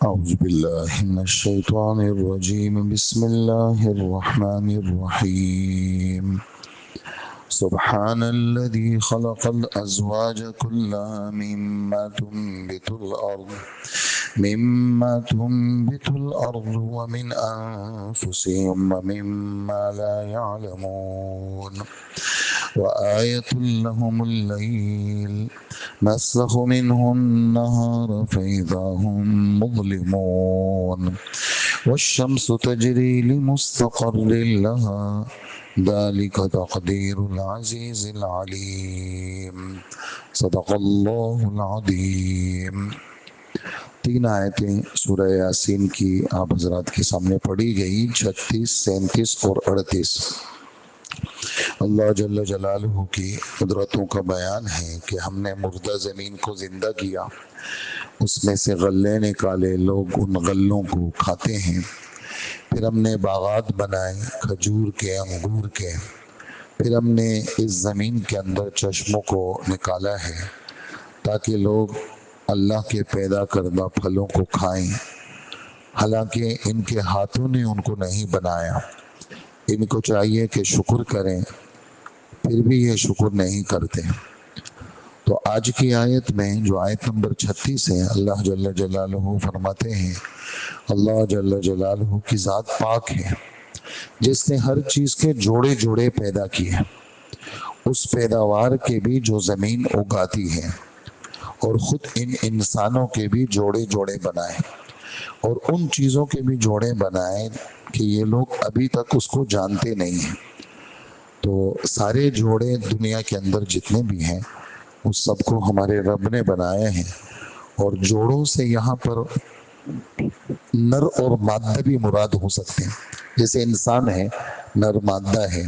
أعوذ بالله من الشيطان الرجيم بسم الله الرحمن الرحيم سبحان الذي خلق الأزواج كلها مما تنبت الأرض ومن أنفسهم ومما لا يعلمون وآية لهم الليل نسلخ منه النهار فإذا هم مظلمون والشمس تجري لمستقر لها ذلك تقدير العزيز العليم صدق الله العظيم۔ 3 آیتیں سورہ یاسین کی آپ حضرات کے سامنے پڑھی گئی، 36، 37 اور 38۔ اللہ جل جلالہ کی قدرتوں کا بیان ہے کہ ہم نے مردہ زمین کو زندہ کیا، اس میں سے غلے نکالے، لوگ ان غلوں کو کھاتے ہیں۔ پھر ہم نے باغات بنائے کھجور کے، انگور کے۔ پھر ہم نے اس زمین کے اندر چشموں کو نکالا ہے تاکہ لوگ اللہ کے پیدا کردہ پھلوں کو کھائیں، حالانکہ ان کے ہاتھوں نے ان کو نہیں بنایا۔ ان کو چاہیے کہ شکر کریں، پھر بھی یہ شکر نہیں کرتے۔ تو آج کی آیت میں جو آیت نمبر 36 ہے، اللہ جل جلالہ فرماتے ہیں، اللہ جل جلالہ کی ذات پاک ہے جس نے ہر چیز کے جوڑے جوڑے پیدا کیے، اس پیداوار کے بھی جو زمین اگاتی ہے، اور خود ان انسانوں کے بھی جوڑے جوڑے بنائے، اور ان چیزوں کے بھی جوڑے بنائے کہ یہ لوگ ابھی تک اس کو جانتے نہیں ہیں۔ تو سارے جوڑے دنیا کے اندر جتنے بھی ہیں اس سب کو ہمارے رب نے بنایا ہے، اور جوڑوں سے یہاں پر نر اور مادہ بھی مراد ہو سکتے ہیں۔ جیسے انسان ہے، نر مادہ ہے،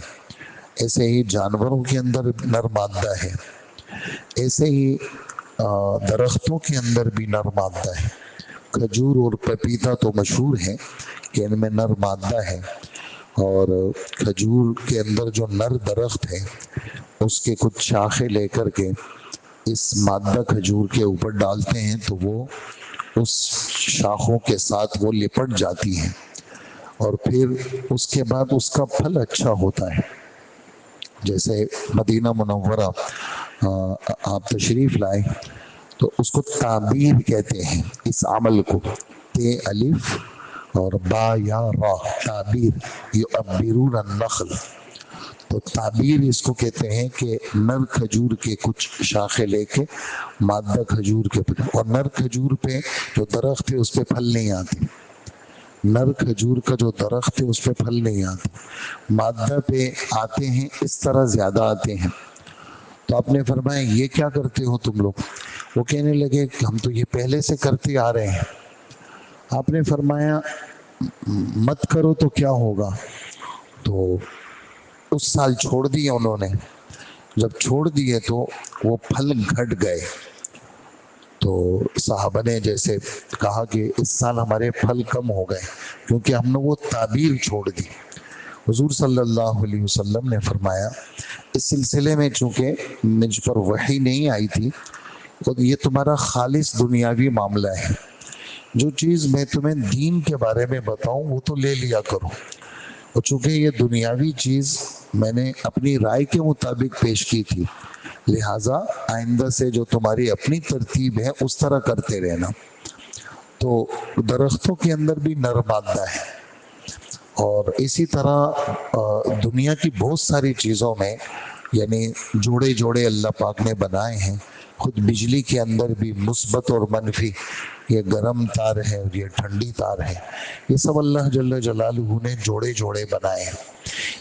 ایسے ہی جانوروں کے اندر نر مادہ ہے، ایسے ہی درختوں کے اندر بھی نر مادہ ہے۔ کھجور اور پپیتا تو مشہور ہے کہ ان میں نر مادہ ہے، اور کھجور کے اندر جو نر درخت ہے اس کے کچھ شاخیں لے کر کے اس مادہ کھجور کے اوپر ڈالتے ہیں تو وہ اس شاخوں کے ساتھ وہ لپٹ جاتی ہیں، اور پھر اس کے بعد اس کا پھل اچھا ہوتا ہے۔ جیسے مدینہ منورہ آپ تشریف لائے تو اس کو تعبیر کہتے ہیں، اس عمل کو، تے الف اور با یا را، تعبیر، یعبرون النخل۔ تو تعبیر اس کو کہتے ہیں کہ نر کھجور کے کچھ شاخیں لے کے مادہ کھجور کے پھل، اور نر کھجور پہ جو درخت ہے اس پہ پھل نہیں آتے، نر کھجور کا جو درخت ہے اس پہ پھل نہیں آتے، مادہ پہ آتے ہیں، اس طرح زیادہ آتے ہیں۔ تو آپ نے فرمایا یہ کیا کرتے ہو تم لوگ؟ وہ کہنے لگے کہ ہم تو یہ پہلے سے کرتے آ رہے ہیں۔ آپ نے فرمایا مت کرو تو کیا ہوگا؟ تو اس سال چھوڑ دیے انہوں نے۔ جب چھوڑ دیے تو وہ پھل گھٹ گئے، تو صحابہ نے جیسے کہا کہ اس سال ہمارے پھل کم ہو گئے کیونکہ ہم نے وہ تعبیر چھوڑ دی۔ حضور صلی اللہ علیہ وسلم نے فرمایا اس سلسلے میں چونکہ مجھ پر وحی نہیں آئی تھی، اور یہ تمہارا خالص دنیاوی معاملہ ہے، جو چیز میں تمہیں دین کے بارے میں بتاؤں وہ تو لے لیا کرو، اور چونکہ یہ دنیاوی چیز میں نے اپنی رائے کے مطابق پیش کی تھی، لہٰذا آئندہ سے جو تمہاری اپنی ترتیب ہے اس طرح کرتے رہنا۔ تو درختوں کے اندر بھی نر مادہ ہے، اور اسی طرح دنیا کی بہت ساری چیزوں میں یعنی جوڑے جوڑے اللہ پاک نے بنائے ہیں۔ خود بجلی کے اندر بھی مثبت اور منفی، یہ گرم تار ہے اور یہ ٹھنڈی تار ہے، یہ سب اللہ جل جلالہ نے جوڑے جوڑے بنائے ہیں۔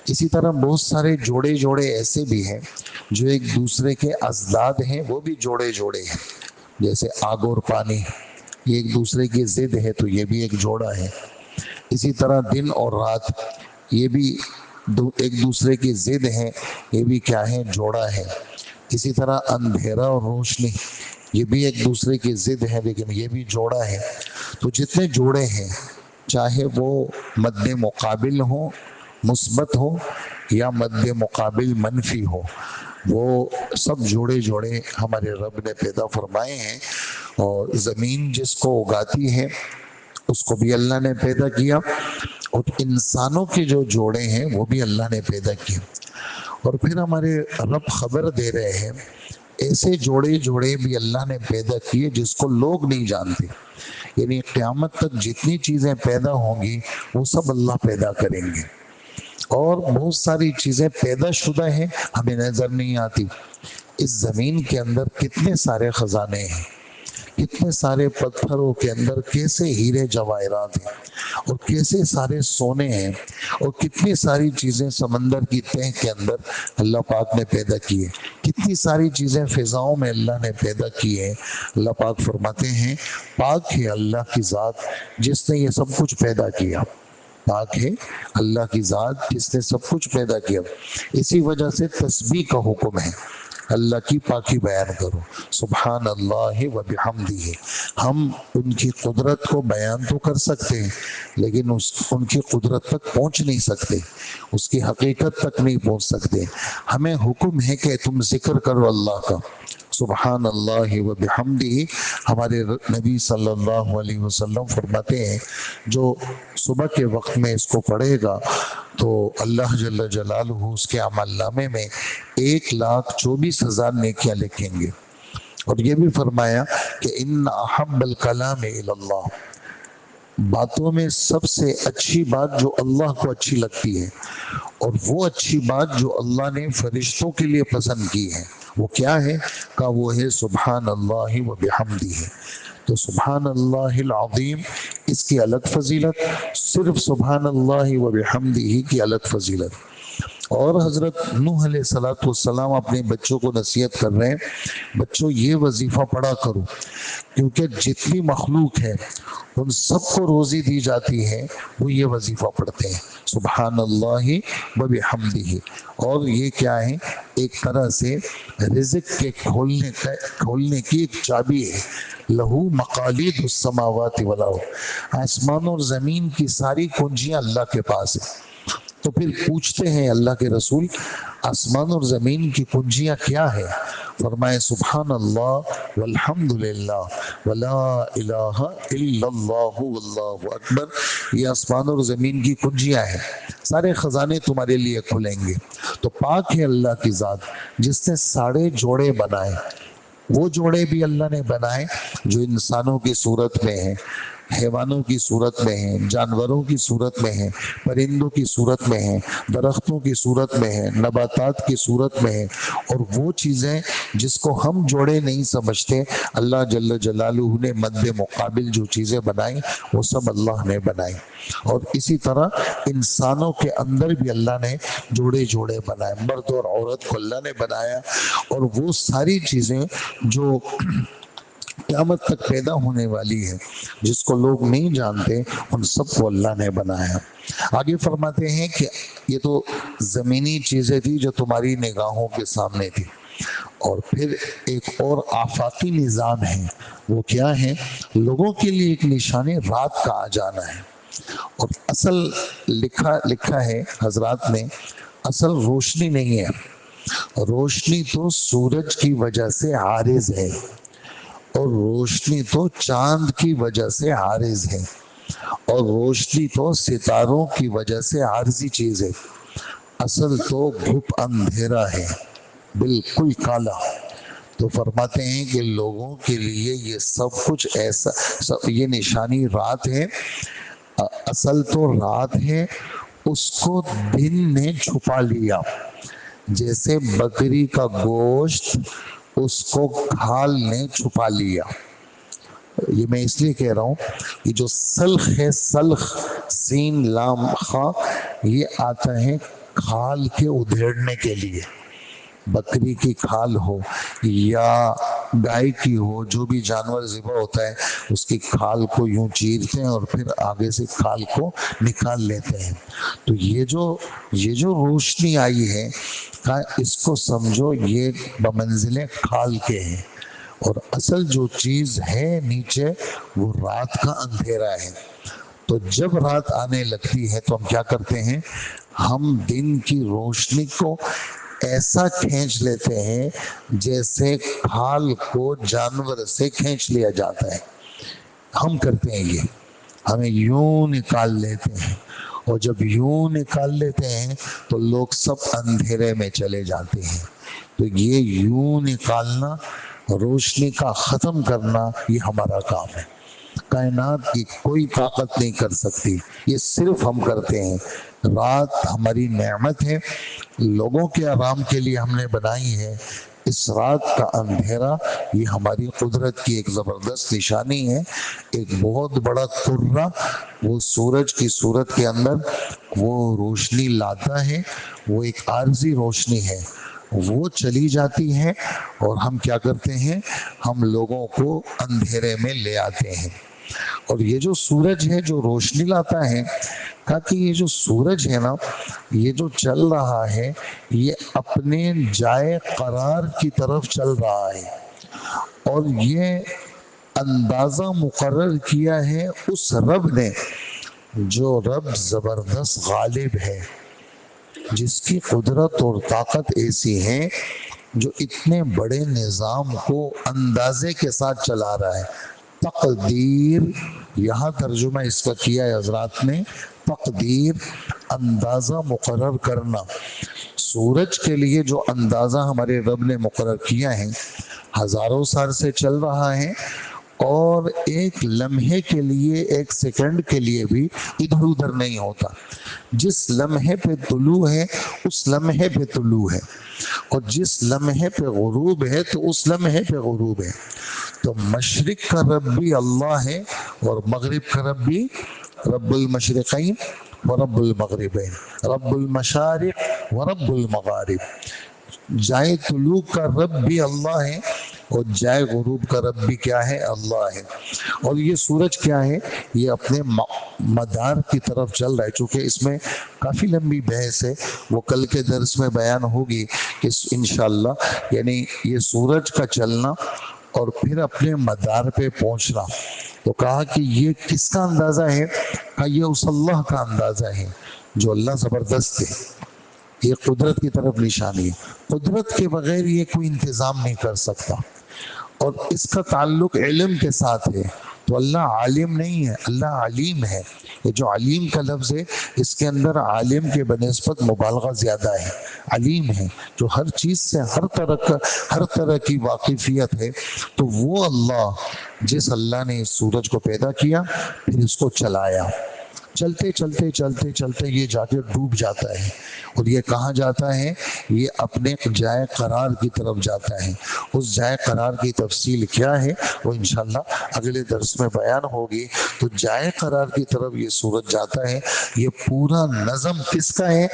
اسی طرح بہت سارے جوڑے جوڑے ایسے بھی ہیں جو ایک دوسرے کے اضداد ہیں، وہ بھی جوڑے جوڑے ہیں۔ جیسے آگ اور پانی، یہ ایک دوسرے کی ضد ہے تو یہ بھی ایک جوڑا ہے۔ اسی طرح دن اور رات، یہ بھی ایک دوسرے کی ضد ہے، یہ بھی کیا ہے؟ جوڑا ہے۔ اسی طرح اندھیرا اور روشنی، یہ بھی ایک دوسرے کی ضد ہے لیکن یہ بھی جوڑا ہے۔ تو جتنے جوڑے ہیں، چاہے وہ مد مقابل ہو، مثبت ہو، یا مد مقابل منفی ہو، وہ سب جوڑے جوڑے ہمارے رب نے پیدا فرمائے ہیں۔ اور زمین جس کو اگاتی ہے اس کو بھی اللہ نے پیدا کیا، اور انسانوں کے جو جوڑے ہیں وہ بھی اللہ نے پیدا کیے۔ اور پھر ہمارے رب خبر دے رہے ہیں ایسے جوڑے بھی اللہ نے پیدا کیے جس کو لوگ نہیں جانتے، یعنی قیامت تک جتنی چیزیں پیدا ہوں گی وہ سب اللہ پیدا کریں گے۔ اور بہت ساری چیزیں پیدا شدہ ہیں، ہمیں نظر نہیں آتی۔ اس زمین کے اندر کتنے سارے خزانے ہیں، کتنے سارے پتھروں کے اندر کیسے ہیرے جواہرات ہیں، اور کیسے سارے سونے ہیں، اور کتنی ساری چیزیں سمندر کی تہ کے اندر اللہ پاک نے پیدا کی ہے، کتنی ساری چیزیں فضاؤں میں اللہ نے پیدا کی ہے۔ اللہ پاک فرماتے ہیں پاک ہے اللہ کی ذات جس نے یہ سب کچھ پیدا کیا، پاک ہے اللہ کی ذات جس نے سب کچھ پیدا کیا۔ اسی وجہ سے تسبیح کا حکم ہے، اللہ کی پاکی بیان کرو، سبحان اللہ و بحمدہ۔ ہم ان کی قدرت کو بیان تو کر سکتے ہیں لیکن ان کی قدرت تک پہنچ نہیں سکتے، اس کی حقیقت تک نہیں پہنچ سکتے۔ ہمیں حکم ہے کہ تم ذکر کرو اللہ کا، سبحان اللہ و بحمدہ۔ ہمارے نبی صلی اللہ علیہ وسلم فرماتے ہیں جو صبح کے وقت میں اس کو پڑھے گا تو اللہ جل جلالہ اس کے عمل نامے میں 1,24,000 نیکیاں لکھیں گے۔ اور یہ بھی فرمایا کہ ان احب الکلام الی اللہ، باتوں میں سب سے اچھی بات جو اللہ کو اچھی لگتی ہے، اور وہ اچھی بات جو اللہ نے فرشتوں کے لیے پسند کی ہے وہ کیا ہے؟ کہ وہ ہے سبحان اللہ و بحمدہ۔ تو سبحان اللہ العظیم اس کی الگ فضیلت، صرف سبحان اللہ و بحمدہ کی الگ فضیلت۔ اور حضرت نوح علیہ الصلوۃ والسلام اپنے بچوں کو نصیحت کر رہے ہیں بچوں یہ وظیفہ پڑھا کرو، کیونکہ جتنی مخلوق ہے ان سب کو روزی دی جاتی ہے وہ یہ وظیفہ پڑھتے ہیں، سبحان اللہ و بحمدہ۔ اور یہ کیا ہے؟ ایک طرح سے رزق کے کھولنے کی ایک چابی ہے، لہو مقالید السماوات والارض، آسمان اور زمین کی ساری کنجیاں اللہ کے پاس ہیں۔ تو پھر پوچھتے ہیں اللہ کے رسول آسمان اور زمین کی کنجیاں کیا ہے؟ فرمائے سبحان اللہ والحمد للہ ولا الہ الا اللہ واللہ اکبر، یہ آسمان اور زمین کی کنجیاں ہیں، سارے خزانے تمہارے لیے کھلیں گے۔ تو پاک ہے اللہ کی ذات جس نے ساڑھے جوڑے بنائے، وہ جوڑے بھی اللہ نے بنائے جو انسانوں کی صورت میں ہیں، حیوانوں کی صورت میں ہیں، جانوروں کی صورت میں ہیں، پرندوں کی صورت میں ہیں، درختوں کی صورت میں ہیں، نباتات کی صورت میں ہیں۔ اور وہ چیزیں جس کو ہم جوڑے نہیں سمجھتے، اللہ جل جلالہ نے مد مقابل جو چیزیں بنائیں وہ سب اللہ نے بنائیں۔ اور اسی طرح انسانوں کے اندر بھی اللہ نے جوڑے جوڑے بنائے، مرد اور عورت کو اللہ نے بنایا، اور وہ ساری چیزیں جو قیامت تک پیدا ہونے والی ہے جس کو لوگ نہیں جانتے ان سب کو اللہ نے بنایا۔ آگے فرماتے ہیں کہ یہ تو زمینی چیزیں تھی جو تمہاری نگاہوں کے سامنے تھی، اور پھر ایک اور آفاقی نظام ہے، وہ کیا ہے؟ لوگوں کے لیے ایک نشانی رات کا آ جانا ہے۔ اور اصل لکھا ہے حضرات نے، اصل روشنی نہیں ہے، روشنی تو سورج کی وجہ سے عارض ہے، اور روشنی تو چاند کی وجہ سے عارض ہے، اور روشنی تو ستاروں کی وجہ سے عارضی چیز ہے، اصل تو گھپ اندھیرا ہے، بالکل کالا۔ تو فرماتے ہیں کہ لوگوں کے لیے یہ سب کچھ ایسا، یہ نشانی رات ہے، اصل تو رات ہے، اس کو دن نے چھپا لیا، جیسے بکری کا گوشت اس کو کھال نے چھپا لیا۔ یہ میں اس لیے کہہ رہا ہوں کہ جو سلخ ہے، سلخ سین لام خا، یہ آتا ہے کھال کے ادھیڑنے کے لیے۔ بکری کی کھال ہو یا گائے کی ہو، جو بھی جانور ذبح ہوتا ہے اس کی کھال کو یوں چیرتے ہیں اور پھر آگے سے کھال کو نکال لیتے ہیں۔ تو یہ جو روشنی آئی ہے اس کو سمجھو یہ بمنزل کھال کے ہیں، اور اصل جو چیز ہے نیچے وہ رات کا اندھیرا ہے۔ تو جب رات آنے لگتی ہے تو ہم کیا کرتے ہیں؟ ہم دن کی روشنی کو ایسا کھینچ لیتے ہیں جیسے کھال کو جانور سے کھینچ لیا جاتا ہے، ہم کرتے ہیں یہ، ہمیں یوں نکال لیتے ہیں، اور جب یوں نکال لیتے ہیں تو لوگ سب اندھیرے میں چلے جاتے ہیں۔ تو یہ یوں نکالنا، روشنی کا ختم کرنا، یہ ہمارا کام ہے۔ کائنات کی کوئی طاقت نہیں کر سکتی، یہ صرف ہم کرتے ہیں۔ رات ہماری نعمت ہے، لوگوں کے آرام کے لیے ہم نے بنائی ہے۔ اس رات کا اندھیرا یہ ہماری قدرت کی ایک زبردست نشانی ہے۔ ایک بہت بڑا قرہ وہ سورج کی صورت کے اندر وہ روشنی لاتا ہے، وہ ایک عارضی روشنی ہے، وہ چلی جاتی ہے اور ہم کیا کرتے ہیں، ہم لوگوں کو اندھیرے میں لے آتے ہیں۔ اور یہ جو سورج ہے جو روشنی لاتا ہے، کہا کہ یہ جو سورج ہے نا، یہ جو چل رہا ہے یہ اپنے جائے قرار کی طرف چل رہا ہے، اور یہ اندازہ مقرر کیا ہے اس رب نے، جو رب زبردست غالب ہے، جس کی قدرت اور طاقت ایسی ہے، جو اتنے بڑے نظام کو اندازے کے ساتھ چلا رہا ہے۔ تقدیر، یہاں ترجمہ اس کا کیا ہے حضرات نے، تقدیر، اندازہ مقرر کرنا۔ سورج کے لیے جو اندازہ ہمارے رب نے مقرر کیا ہے، ہزاروں سال سے چل رہا ہے، اور ایک لمحے کے لیے، ایک سیکنڈ کے لیے بھی ادھر ادھر نہیں ہوتا۔ جس لمحے پہ طلوع ہے اس لمحے پہ طلوع ہے، اور جس لمحے پہ غروب ہے تو اس لمحے پہ غروب ہے۔ تو مشرق کا رب بھی اللہ ہے، اور مغرب کا رب بھی رب المشرقین و رب المغربین، رب المشارق و رب المغارب۔ جائے طلوع کا رب بھی اللہ ہے، اور جائے غروب کا رب بھی کیا ہے، اللہ ہے۔ اور یہ سورج کیا ہے، یہ اپنے مدار کی طرف چل رہا ہے۔ چونکہ اس میں کافی لمبی بحث ہے، وہ کل کے درس میں بیان ہوگی کہ انشاءاللہ، یعنی یہ سورج کا چلنا اور پھر اپنے مدار پہ پہنچنا۔ تو کہا کہ یہ کس کا اندازہ ہے، کہا یہ اس اللہ کا اندازہ ہے، جو اللہ زبردست ہے۔ یہ قدرت کی طرف نشانی ہے، قدرت کے بغیر یہ کوئی انتظام نہیں کر سکتا، اور اس کا تعلق علم کے ساتھ ہے۔ تو اللہ عالم نہیں ہے، اللہ علیم ہے۔ یہ جو علیم کا لفظ ہے، اس کے اندر عالم کے بنسبت مبالغہ زیادہ ہے۔ علیم ہے، جو ہر چیز سے ہر طرح کی واقفیت ہے۔ تو وہ اللہ، جس اللہ نے اس سورج کو پیدا کیا، پھر اس کو چلایا، چلتے چلتے چلتے چلتے یہ جا کے ڈوب جاتا ہے، اور یہ کہاں جاتا ہے، یہ اپنے جائے قرار کی طرف جاتا ہے۔ اس جائے قرار کی تفصیل کیا ہے وہ انشاءاللہ اگلے درس میں بیان ہوگی۔ تو جائے قرار کی طرف یہ سورج جاتا ہے، یہ پورا نظم کس کا ہے،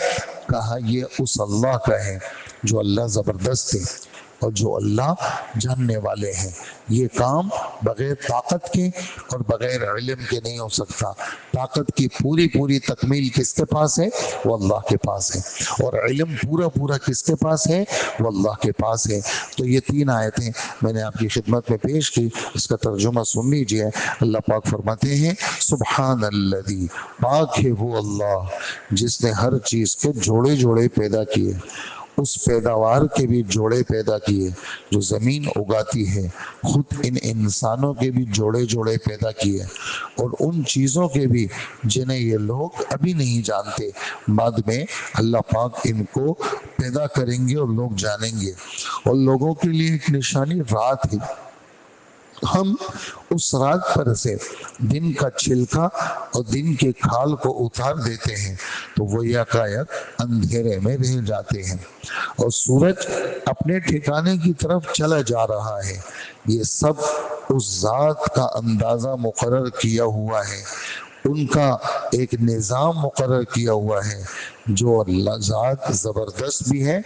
کہا یہ اس اللہ کا ہے، جو اللہ زبردست ہے اور جو اللہ جاننے والے ہیں۔ یہ کام بغیر طاقت کے اور بغیر علم کے نہیں ہو سکتا۔ طاقت کی پوری پوری تکمیل کس کے پاس ہے، وہ اللہ کے پاس ہے، اور علم پورا پورا کس کے پاس ہے، وہ اللہ کے پاس ہے۔ تو یہ 3 آیتیں میں نے آپ کی خدمت میں پیش کی، اس کا ترجمہ سن لیجئے۔ اللہ پاک فرماتے ہیں، سبحان الذی، پاک ہے وہ اللہ جس نے ہر چیز کے جوڑے جوڑے پیدا کیے، اس پیداوار کے بھی جوڑے پیدا کیے جو زمین اگاتی ہے، خود ان انسانوں کے بھی جوڑے جوڑے پیدا کیے، اور ان چیزوں کے بھی جنہیں یہ لوگ ابھی نہیں جانتے، بعد میں اللہ پاک ان کو پیدا کریں گے اور لوگ جانیں گے۔ اور لوگوں کے لیے ایک نشانی رات ہے، ہم اس رات پر سے دن کا چھلکا اور دن کے کھال کو اتار دیتے ہیں، تو وہ یکایک اندھیرے میں رہ جاتے ہیں، اور سورج اپنے ٹھکانے کی طرف چلا جا رہا ہے۔ یہ سب اس ذات کا اندازہ مقرر کیا ہوا ہے، ان کا ایک نظام مقرر کیا ہوا ہے، جو اللہ ذات زبردست بھی ہے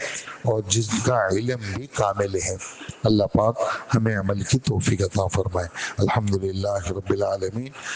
اور جس کا علم بھی کامل ہے۔ اللہ پاک ہمیں عمل کی توفیق عطا فرمائے۔ الحمدللہ رب العالمین۔